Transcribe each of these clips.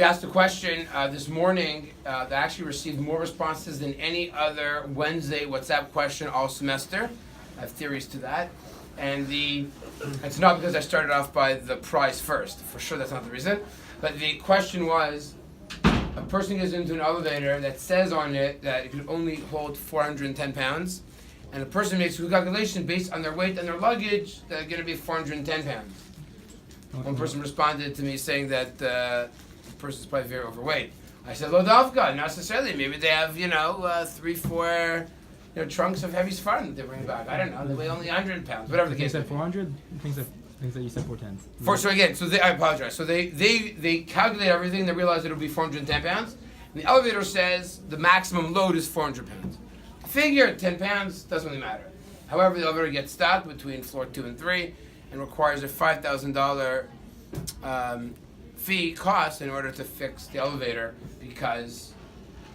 I asked a question this morning that actually received more responses than any other Wednesday WhatsApp question all semester. I have theories to that. And it's not because I started off by the prize first. For sure that's not the reason. But the question was, a person gets into an elevator that says on it that it could only hold 410 pounds. And a person makes a calculation based on their weight and their luggage that are going to be 410 pounds. Okay. One person responded to me saying that the person's probably very overweight. I said, "Lo dafka, not necessarily. Maybe they have, 3-4, trunks of heavy sfardim that they bring back. I don't know. They weigh only 100 pounds, whatever the case." You said 400. Things that you said 410. I apologize. So they calculate everything. They realize it'll be 410 pounds. And the elevator says the maximum load is 400 pounds. Figure 10 pounds doesn't really matter. However, the elevator gets stopped between floor 2 and 3 and requires a $5,000 fee cost in order to fix the elevator because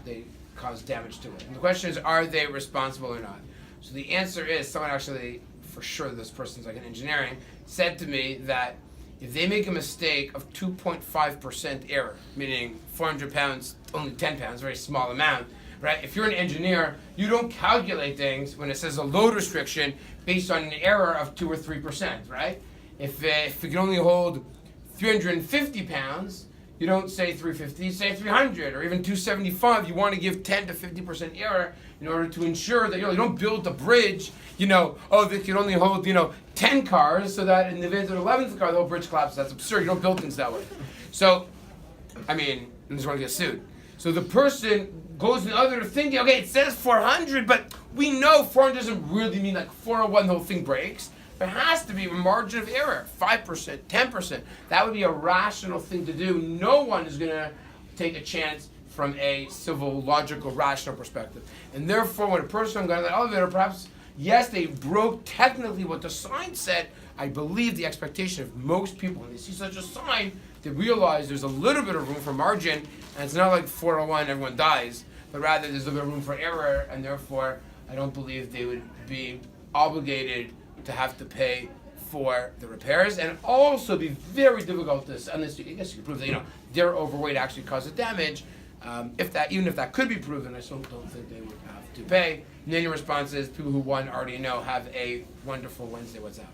they caused damage to it. And the question is, are they responsible or not? So the answer is, someone actually, for sure this person's like in engineering, said to me that if they make a mistake of 2.5% error, meaning 400 pounds, only 10 pounds, very small amount, right? If you're an engineer, you don't calculate things when it says a load restriction based on an error of 2 or 3%, right? If it can only hold 350 pounds, you don't say 350, you say 300 or even 275. You want to give 10 to 50% error in order to ensure that you don't build the bridge, they can only hold 10 cars so that in the event of the 11th car the whole bridge collapses. That's absurd. You don't build things that way. So, you just want to get sued. So the person goes in the other thinking, okay, it says 400, but we know 400 doesn't really mean like 401 the whole thing breaks. There has to be a margin of error, 5%, 10%. That would be a rational thing to do. No one is going to take a chance from a civil, logical, rational perspective. And therefore, when a person got in the elevator, perhaps, yes, they broke technically what the sign said. I believe the expectation of most people, when they see such a sign, they realize there's a little bit of room for margin, and it's not like 401, everyone dies, but rather there's a little bit of room for error, and therefore, I don't believe they would be obligated to have to pay for the repairs, and also be very difficult to, unless I guess you can prove that their overweight actually caused the damage. Even if that could be proven, I still don't think they would have to pay. And then your response is, people who won already know. Have a wonderful Wednesday. What's up?